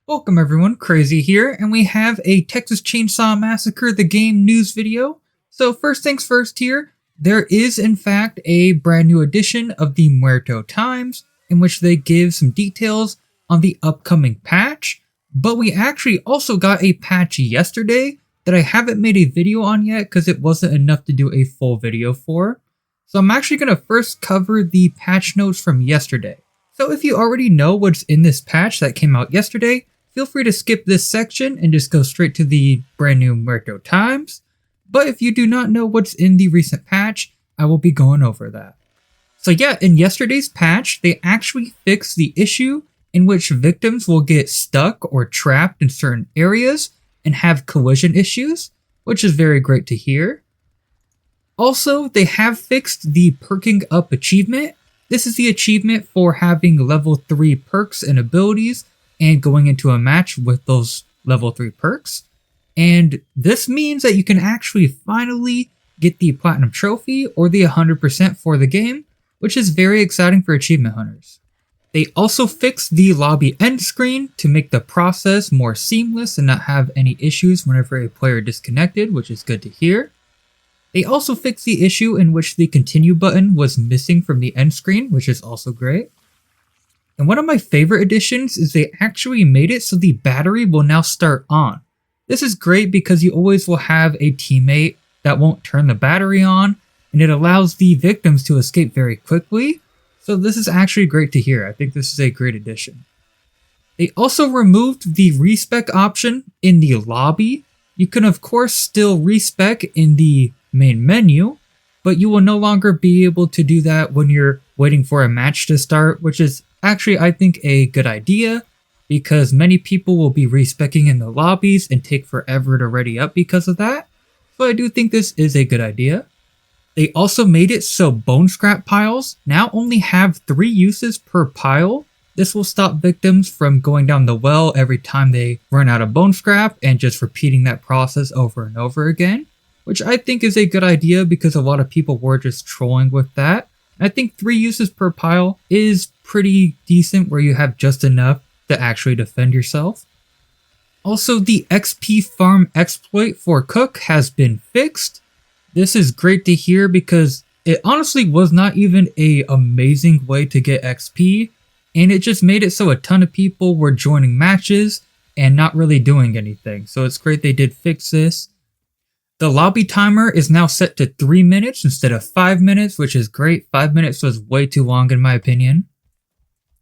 Welcome everyone, Crazy here, and we have a Texas Chainsaw Massacre the game news video. So first things first here, there is in fact a brand new edition of the Muerto Times in which they give some details on the upcoming patch, but we actually also got a patch yesterday that I haven't made a video on yet because it wasn't enough to do a full video for. So I'm actually going to first cover the patch notes from yesterday. So if you already know what's in this patch that came out yesterday, feel free to skip this section and just go straight to the brand new Muerto Times. But if you do not know what's in the recent patch, I will be going over that. So yeah, in yesterday's patch, they actually fixed the issue in which victims will get stuck or trapped in certain areas and have collision issues, which is very great to hear. Also, they have fixed the perking up achievement. This is the achievement for having level 3 perks and abilities and going into a match with those level 3 perks. And this means that you can actually finally get the platinum trophy or the 100% for the game, which is very exciting for achievement hunters. They also fixed the lobby end screen to make the process more seamless and not have any issues whenever a player disconnected, which is good to hear. They also fixed the issue in which the continue button was missing from the end screen, which is also great. And one of my favorite additions is they actually made it so the battery will now start on. This is great because you always will have a teammate that won't turn the battery on, and it allows the victims to escape very quickly. So this is actually great to hear. I think this is a great addition. They also removed the respec option in the lobby. You can of course still respec in the main menu, but you will no longer be able to do that when you're waiting for a match to start, which is actually I think a good idea because many people will be respecing in the lobbies and take forever to ready up because of that. So I do think this is a good idea. They also made it so bone scrap piles now only have 3 uses per pile. This will stop victims from going down the well every time they run out of bone scrap and just repeating that process over and over again, which I think is a good idea because a lot of people were just trolling with that. I think 3 uses per pile is pretty decent where you have just enough to actually defend yourself. Also, the XP farm exploit for Cook has been fixed. This is great to hear because it honestly was not even an amazing way to get XP, and it just made it so a ton of people were joining matches and not really doing anything. So it's great they did fix this. The lobby timer is now set to 3 minutes instead of 5 minutes, which is great. 5 minutes was way too long in my opinion.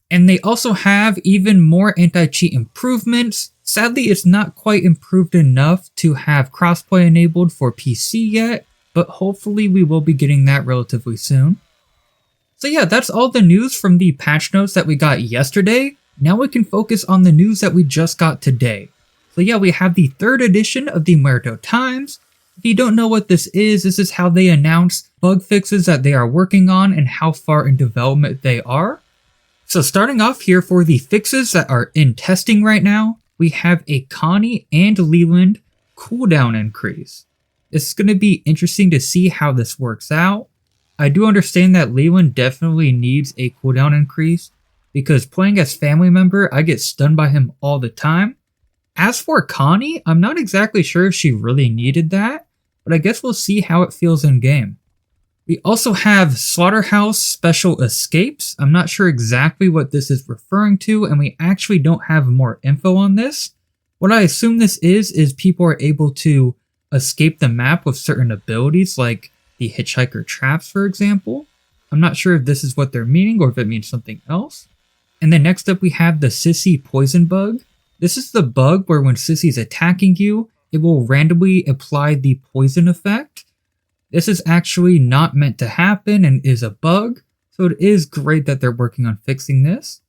And they also have even more anti-cheat improvements. Sadly, it's not quite improved enough to have crossplay enabled for PC yet, but hopefully we will be getting that relatively soon. So yeah, that's all the news from the patch notes that we got yesterday. Now we can focus on the news that we just got today. So yeah, we have the 3rd edition of the Muerto Times. If you don't know what this is how they announce bug fixes that they are working on and how far in development they are. So starting off here for the fixes that are in testing right now, we have a Connie and Leland cooldown increase. It's going to be interesting to see how this works out. I do understand that Leland definitely needs a cooldown increase because playing as family member, I get stunned by him all the time. As for Connie, I'm not exactly sure if she really needed that, but I guess we'll see how it feels in game. We also have Slaughterhouse Special Escapes. I'm not sure exactly what this is referring to, and we actually don't have more info on this. What I assume this is people are able to escape the map with certain abilities, like the hitchhiker traps, for example. I'm not sure if this is what they're meaning or if it means something else. And then next up we have the Sissy Poison Bug. This is the bug where when Sissy's attacking you, it will randomly apply the poison effect. This is actually not meant to happen and is a bug, so it is great that they're working on fixing this.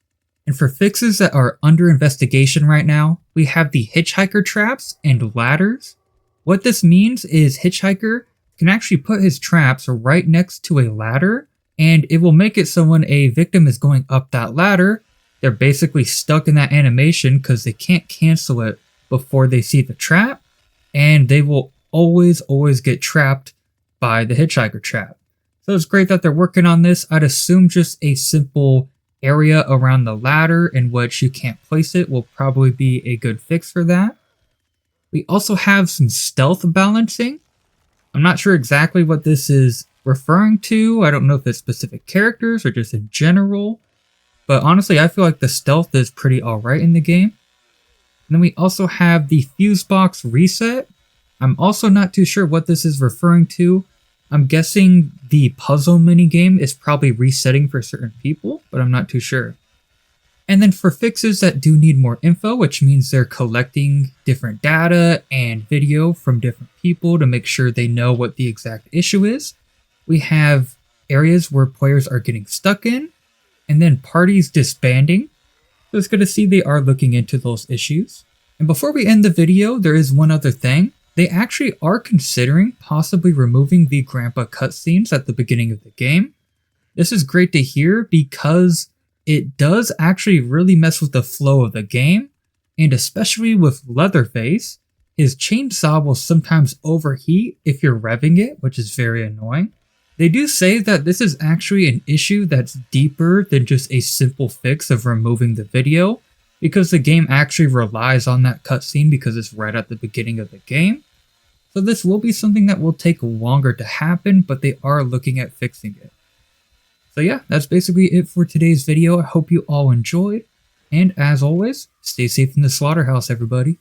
And for fixes that are under investigation right now, we have the hitchhiker traps and ladders. What this means is Hitchhiker can actually put his traps right next to a ladder, and it will make it so when a victim is going up that ladder, they're basically stuck in that animation because they can't cancel it before they see the trap, and they will always get trapped by the hitchhiker trap. So it's great that they're working on this. I'd assume just a simple area around the ladder in which you can't place it will probably be a good fix for that. We also have some stealth balancing. I'm not sure exactly what this is referring to. I don't know if it's specific characters or just in general. But honestly, I feel like the stealth is pretty alright in the game. And then we also have the fuse box reset. I'm also not too sure what this is referring to. I'm guessing the puzzle minigame is probably resetting for certain people, but I'm not too sure. And then for fixes that do need more info, which means they're collecting different data and video from different people to make sure they know what the exact issue is, we have areas where players are getting stuck in, and then parties disbanding. So it's good to see they are looking into those issues. And before we end the video, there is one other thing. They actually are considering possibly removing the grandpa cutscenes at the beginning of the game. This is great to hear because it does actually really mess with the flow of the game, and especially with Leatherface, his chainsaw will sometimes overheat if you're revving it, which is very annoying. They do say that this is actually an issue that's deeper than just a simple fix of removing the video, because the game actually relies on that cutscene because it's right at the beginning of the game. So this will be something that will take longer to happen, but they are looking at fixing it. So yeah, that's basically it for today's video. I hope you all enjoyed, and as always, stay safe in the slaughterhouse, everybody.